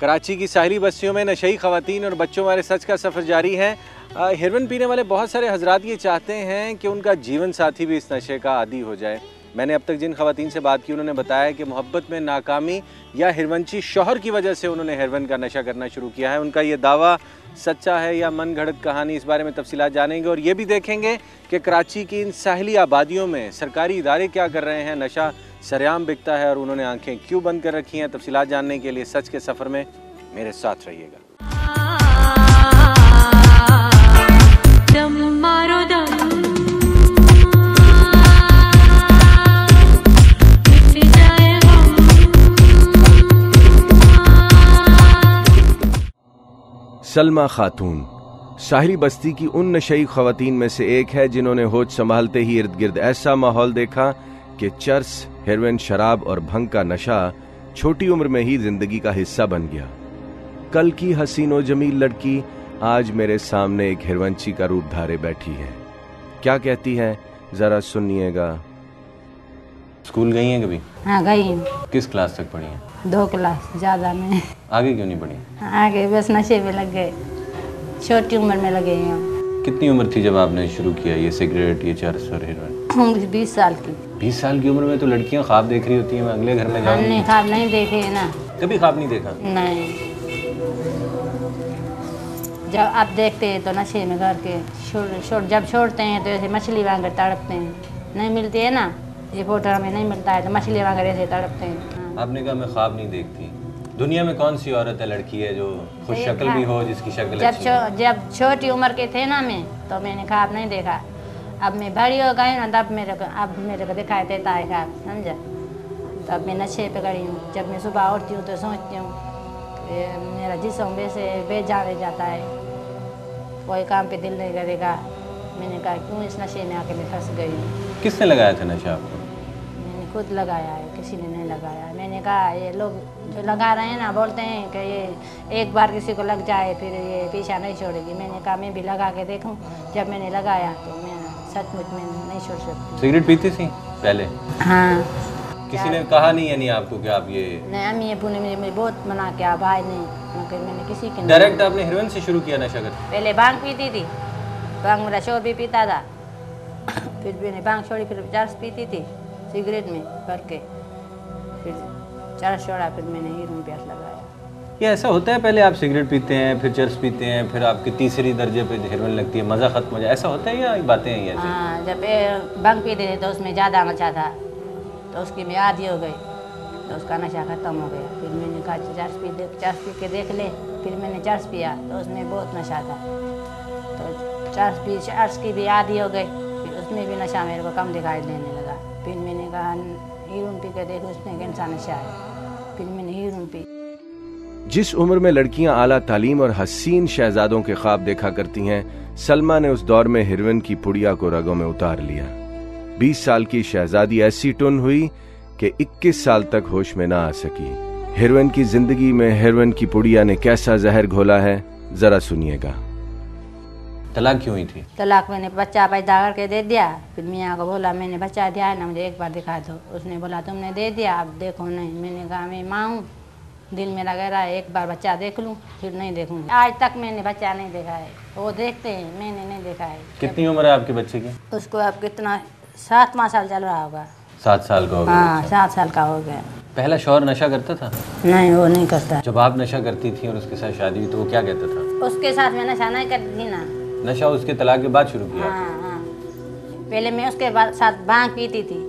कराची की साहिली बस्तियों में नशई ख़वातीन और बच्चों वाले सच का सफ़र जारी है। हेरोइन पीने वाले बहुत सारे हजरात ये चाहते हैं कि उनका जीवन साथी भी इस नशे का आदी हो जाए। मैंने अब तक जिन ख़वातीन से बात की उन्होंने बताया कि मोहब्बत में नाकामी या हिरवंची शौहर की वजह से उन्होंने हेरोइन का नशा करना शुरू किया है। उनका ये दावा सच्चा है या मन घड़त कहानी, इस बारे में तफसीलात जानेंगे और ये भी देखेंगे कि कराची की इन साहिली आबादियों में सरकारी इदारे क्या कर रहे हैं। नशा सरेआम बिकता है और उन्होंने आंखें क्यों बंद कर रखी हैं। तफसीलात जानने के लिए सच के सफ़र में मेरे साथ रहिएगा। सलमा खातून साहिली बस्ती की उन नशई ख़वातीन में से एक है जिन्होंने होश संभालते ही इर्द गिर्द ऐसा माहौल देखा कि चर्स, हेरोइन, शराब और भंग का नशा छोटी उम्र में ही जिंदगी का हिस्सा बन गया। कल की हसीन और जमील लड़की आज मेरे सामने एक हिरवंची का रूप धारे बैठी है। क्या कहती है जरा सुनिएगा। स्कूल गई हैं कभी? हाँ गई हूँ। किस क्लास तक पढ़ी हैं? 2 क्लास, ज़्यादा में। आगे क्यों नहीं पढ़ी? आगे बस नशे में लग गए, छोटी उम्र में लगे हैं। कितनी उम्र थी जब आपने शुरू किया ये सिगरेट, ये चरस और हेरोइन? 20 साल की। 20 साल की उम्र में तो लड़कियां ख्वाब देख रही होती हैं मैं अगले घर में जाऊंगी। हमने ख्वाब नहीं देखे है ना। कभी ख्वाब नहीं देखा? नहीं, जब आप देखते हैं तो नशे में घर के जब छोड़ते हैं तो ऐसे मछली वांगर तड़पते हैं, नहीं मिलती है ना, ये फोटो हमें नहीं मिलता है तो मछली वांगर ऐसे तड़पते हैं। आपने कहा मैं ख्वाब नहीं देखती। दुनिया में कौन सी औरत है, लड़की है जो खुश शक्ल भी हो, जिसकी शक्ल अच्छी हो? जब छोटी उम्र के थे ना मैं, तो मैंने ख्वाब नहीं देखा। अब मैं बड़ी हो गई ना, तब मेरे को दिखाई देता है ख्वाब, समझा। तब मैं नशे पे गई हूँ। जब मैं सुबह उठती हूँ तो सोचती हूँ मेरा जिस्म वैसे बेजान रह जाता है, कोई काम पे दिल नहीं करेगा। मैंने कहा क्यों इस नशे में आके मैं फंस गई हूँ। किसने लगाया था नशा आपको? मैंने खुद लगाया है, किसी ने नहीं लगाया। मैंने कहा ये लोग जो लगा रहे हैं ना, बोलते हैं कि ये एक बार किसी को लग जाए फिर ये पीछा नहीं छोड़ेगी। मैंने कहा मैं भी लगा के देखूं। जब मैंने लगाया तो मैं सचमुच में नहीं छोड़ सकती। सिगरेट पीती थी पहले? हाँ। किसी ने कहा नहीं यानी आपको कि आप ये? नहीं, अम्मी अबू ने मुझे बहुत मना किया, भाई ने, मगर मैंने किसी की डायरेक्ट आपने हेरोइन से शुरू किया नशा करना? पहले भांग पीती थी, भांग मेरा शोर भी पीता था, फिर मैंने भांग छोड़ी, फिर चरस पीती थी सिगरेट में भर के, फिर चरस छोड़ा, फिर मैंने हेरोइन प्यास लगाया। ये ऐसा होता है पहले आप सिगरेट पीते हैं, फिर चरस पीते हैं, फिर आपके तीसरी दर्जे पे हेरोइन लगती है, मज़ा खत्म हो जाए, ऐसा होता है या बातें हैं ऐसे? हाँ, जब भांग पीते थे तो उसमें ज़्यादा नशा था, तो उसकी मैं आदी हो गई, तो उसका नशा ख़त्म हो गया। फिर मैंने कहा चरस पी के देख ले। फिर मैंने चरस पिया तो उसमें बहुत नशा था, तो चरस की भी आदी हो गई, फिर उसमें भी नशा मेरे को कम दिखाई देने लगा। फिर मैंने कहा हेरोइन पी के देखो उसमें कैसा नशा है, फिर मैंने हेरोइन पी। जिस उम्र में लड़कियां आला तालीम और हसीन शहजादों के ख्वाब देखा करती हैं, सलमा ने उस दौर में हेरोइन की पुड़िया को रगों में उतार लिया। 20 साल की शहजादी ऐसी टुन हुई कि 21 साल तक होश में ना आ सकी। हेरोइन की जिंदगी में हेरोइन की पुड़िया ने कैसा जहर घोला है, जरा सुनिएगा। तलाक क्यों हुई थी? तलाक मैंने बच्चा पैदा करके दे दिया। फिर मियाँ को बोला मैंने बच्चा दिया है ना, मुझे एक बार दिखा दो। उसने बोला तुमने दे दिया, अब देखो नहीं। मैंने कहा मैं माँ हूँ, दिल में लगा रहा है एक बार बच्चा देख लूँ, फिर नहीं देखूँगी। आज तक मैंने बच्चा नहीं देखा है, वो देखते हैं, मैंने नहीं देखा है। कितनी उम्र है आपके बच्चे की? उसको अब कितना 7वां साल चल रहा होगा। 7 साल का हो गया? हाँ, 7 साल का हो गया। पहला शौहर नशा करता था? नहीं, वो नहीं करता। जब आप नशा करती थी और उसके साथ शादी हुई तो वो क्या कहता था? उसके साथ मैं नशा नहीं करती थी ना। नशा उसके तलाक के बाद शुरू किया? हाँ हाँ, पहले मैं उसके साथ भांग पीती थी।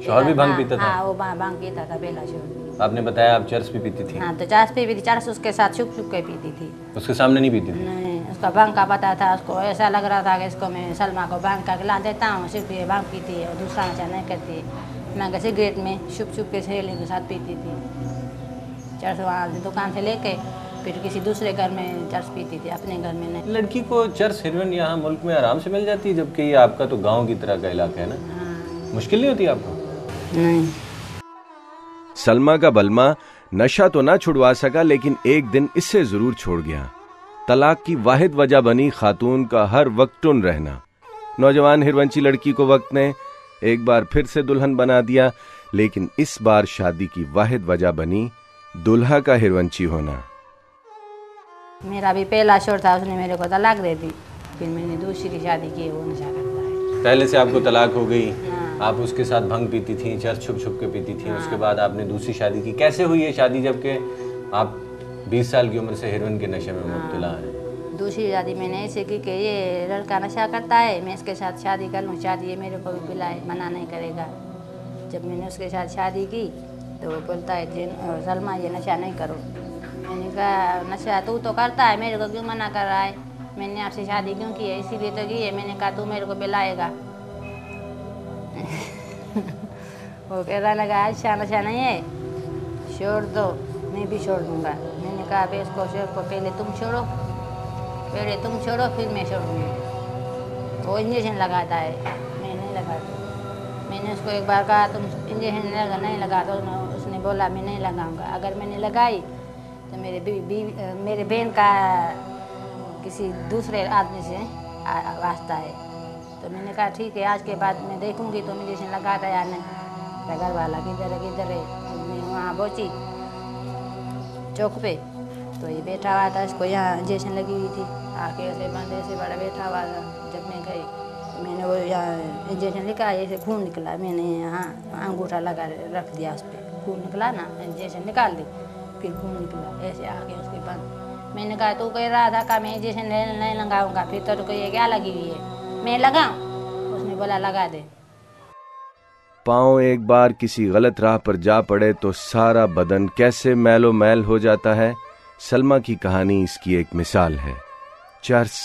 शौहर भी भांग पीता था? हाँ, वो भांग पीता था पहला शौहर। आपने बताया आप चरस भी पीती थी? हाँ, तो चरस भी पीती, चरस उसके साथ छुप के पीती थी। उसके सामने नहीं पीती थी? नहीं, उसका भांग का पता था, उसको ऐसा लग रहा था कि इसको मैं सलमा को भांग का गिला देता हूँ, सिर्फ ये भांग पीती है और दूसरा नशा नहीं करती। मैं सिगरेट में छुप के सहेली के साथ पीती थी। चरस वहाँ दुकान से लेके फिर किसी दूसरे घर में चरस पीती थी, अपने घर में नहीं। लड़की को चरस हेरोइन यहाँ मुल्क में आराम से मिल जाती है, जबकि ये आपका तो गांव की तरह का इलाका है ना। हाँ। मुश्किल नहीं होती आपको? नहीं। सलमा का बलमा नशा तो ना छुड़वा सका, लेकिन एक दिन इससे जरूर छोड़ गया। तलाक की वाहिद वजह बनी खातून का हर वक्त टुन रहना। नौजवान हिरवंची लड़की को वक्त ने एक बार फिर से दुल्हन बना दिया, लेकिन इस बार शादी की वाहिद वजह बनी दुल्हा का हिरवंची होना। मेरा भी पहला शोर था, उसने मेरे को तलाक दे दी, फिर मैंने दूसरी की शादी की, वो नशा करता है। पहले से आपको तलाक हो गई, हाँ। आप उसके साथ भंग पीती थी, चर्च छुप छुप के पीती थी, उसके बाद आपने दूसरी शादी की। कैसे हुई ये शादी जबकि आप 20 साल की उम्र से हेरोइन के नशे में मुब्तला हैं? दूसरी शादी मैंने ऐसे की कि ये लड़का नशा करता है, मैं इसके साथ शादी कर लूँ, शादी ये मेरे को भी पिलाए, मना नहीं करेगा। जब मैंने उसके साथ शादी की तो वो बोलता है सलमा ये नशा नहीं करो। मैंने कहा नशा तू तो करता है, मेरे को क्यों मना कर रहा है? मैंने आपसे शादी क्यों की है? इसीलिए तो की है। मैंने कहा तू मेरे को पिलाएगा। वो कहने लगा अच्छा नशा नहीं है, छोड़ दो, मैं भी छोड़ दूँगा। मैंने कहा अभी इसको पहले तुम छोड़ो, फिर मैं छोड़ूँगी। वो इंजेक्शन लगाता है, मैं नहीं लगाती। मैंने उसको एक बार कहा तुम इंजेक्शन नहीं लगा, तो उसने बोला मैं नहीं लगाऊंगा। अगर मैंने लगाई तो मेरे बहन का किसी दूसरे आदमी से वास्ता है। तो मैंने कहा ठीक है, आज के बाद मैं देखूंगी तो इंजेक्शन लगाता या नहीं। तो घर वाला किधर है, मैं वहाँ पहुँची चौक पे, तो ये बैठा हुआ था, इसको यहाँ इंजेक्शन लगी हुई थी, आके उसे बंदे से बड़ा बैठा हुआ था। जब मैं गई मैंने वो यहाँ इंजेक्शन लिखा, ऐसे खून निकला, मैंने यहाँ अंगूठा लगा रख दिया, उस पर खून निकला ना, इंजेक्शन निकाल दी, फिर खून निकला, ऐसे आके उसके बंद। मैंने कहा तू कह रहा था कि मैं इंजेक्शन नहीं लगाऊंगा, फिर तेरे को ये क्या लगी हुई है, मैं लगाऊं? उसने बोला लगा दे। पाँव एक बार किसी गलत राह पर जा पड़े तो सारा बदन कैसे मैलो मैल हो जाता है। सलमा की कहानी इसकी एक मिसाल है। चर्स,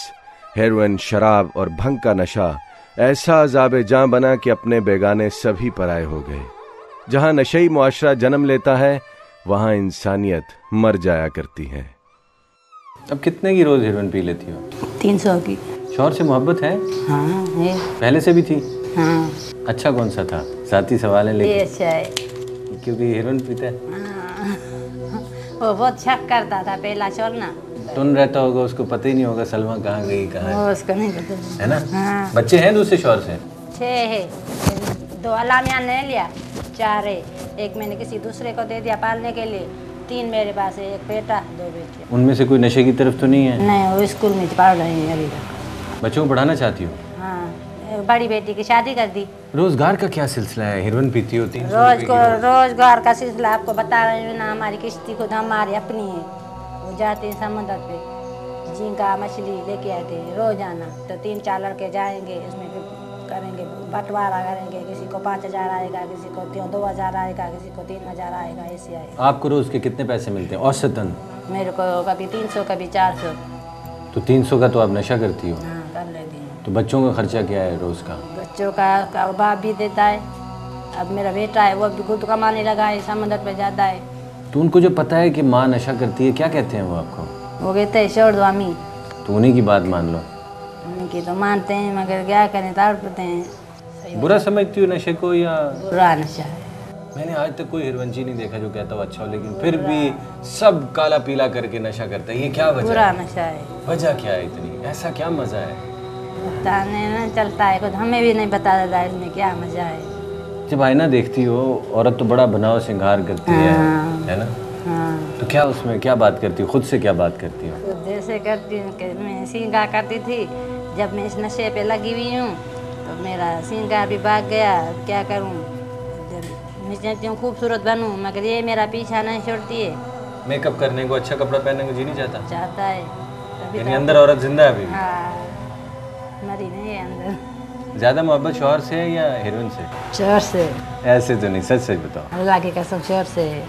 हेरोइन, शराब और भंग का नशा ऐसा अज़ाबे जान बना कि अपने बेगाने सभी पराये हो गए। जहां नशई मुआशरा जन्म लेता है वहां इंसानियत मर जाया करती है। अब कितने की रोज हेरोइन पी लेती हो? 300 की। शौहर से मोहब्बत है? हाँ है। पहले से भी थी? हाँ। अच्छा कौन सा था? साथी सवाल है ये लेकिन अच्छा है, क्योंकि हेरोइन पीता है। हाँ। वो बहुत शक करता था पहला शोर ना, टुन रहता होगा, उसको पता ही नहीं होगा सलमा कहाँ गई कहाँ है। वो उसको नहीं पता है ना? हाँ। बच्चे हैं दूसरे शौहर से? 6 है, 2 अलामिया ने लिया, 4 है, एक मैंने किसी दूसरे को दे दिया पालने के लिए, 3 मेरे पास है, एक बेटा 2 बेटे। उनमें से कोई नशे की तरफ तो नहीं है? नहीं, वो स्कूल में पढ़ रही है अभी तक। बच्चों को पढ़ाना चाहती हो? हाँ, बड़ी बेटी की शादी कर दी। रोजगार का क्या सिलसिला है? हेरोइन पीती होती है? रोजगार का सिलसिला आपको बता रही हूँ ना, हमारी किश्ती खुद हमारी अपनी है, वो जाते हैं समुद्र पे, झींगा मछली लेके आते हैं रोजाना। तो 3-4 लड़के जाएंगे, इसमें करेंगे बंटवारा करेंगे, किसी को 5000 आएगा, किसी को 2000 आएगा, किसी को 3000 आएगा, ऐसे आएगा। आपको रोज के कितने पैसे मिलते हैं औसतन? मेरे को कभी 300 कभी 400। तो 300 का तो आप नशा करती हो? हाँ कर लेती हूँ। तो बच्चों का खर्चा क्या है रोज का? बच्चों का बाप भी देता है, अब मेरा बेटा है वो भी खुद कमाने लगा है, समुद्र पे जाता है। तो उनको जो पता है कि माँ नशा करती है, क्या कहते हैं वो आपको? वो कहते हैं छोड़ दो अम्मी। तो उन्हीं की बात मान लो। उनकी तो मानते हैं, मगर क्या करें, तड़पते हैं। बुरा समझती हो नशे को या? बुरा नशा है। मैंने आज तक कोई हिरवंची नहीं देखा जो कहता हो अच्छा हो, लेकिन फिर भी सब काला पीला करके नशा करता है। ये क्या वजह बुरा है? नशा है। वजह क्या है इतनी? ऐसा क्या मजा है? पता नहीं चलता है, खुद हमें भी नहीं पता चलता है इसमें क्या मजा है। जब आईना देखती हो, औरत तो बड़ा बनाव श्रृंगार करती है ना? हाँ। तो क्या उसमें क्या बात करती हो? खुद से क्या बात करती हो? तो जैसे करती हूँ कि मैं श्रृंगार करती थी, जब मैं इस नशे पे लगी हुई हूँ तो मेरा श्रृंगार भी भाग गया। क्या करूँ, मैं चाहती हूँ खूबसूरत बनूँ, मगर ये मेरा पीछा नहीं छोड़ती है। मेकअप करने को, अच्छा कपड़ा पहनने को जी नहीं चाहता है यानी अंदर औरत जिंदा है अभी भी? हाँ, मरी नहीं है अंदर। ज्यादा मोहब्बत शौहर से है या हीरोइन से? शोर से। ऐसे तो नहीं, सच सच बताओ। अल्लाह की कसम शोर से है।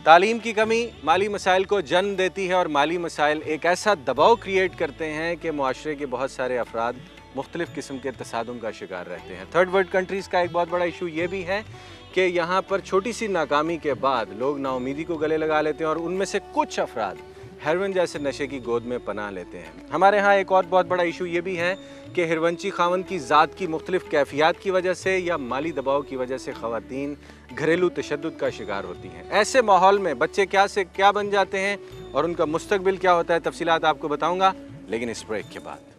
तालीम की कमी माली मसाइल को जन्म देती है और माली मसाइल एक ऐसा दबाव क्रिएट करते हैं कि मुआशरे के बहुत सारे अफराद मुख्तलिफ़ किस्म के तसादुम का शिकार रहते हैं। थर्ड वर्ल्ड कंट्रीज़ का एक बहुत बड़ा इशू ये भी है कि यहाँ पर छोटी सी नाकामी के बाद लोग नाउमीदी को गले लगा लेते हैं और उनमें से कुछ अफराद हेरोइन जैसे नशे की गोद में पनाह लेते हैं। हमारे यहाँ एक और बहुत बड़ा इशू ये भी है कि हिरवंची खावन की ज़ात की मुख्तलिफ कैफियत की वजह से या माली दबाव की वजह से ख़वातीन घरेलू तशद्दुद का शिकार होती हैं। ऐसे माहौल में बच्चे क्या से क्या बन जाते हैं और उनका मुस्तकबिल क्या होता है, तफसीलात आपको बताऊँगा लेकिन इस ब्रेक के बाद।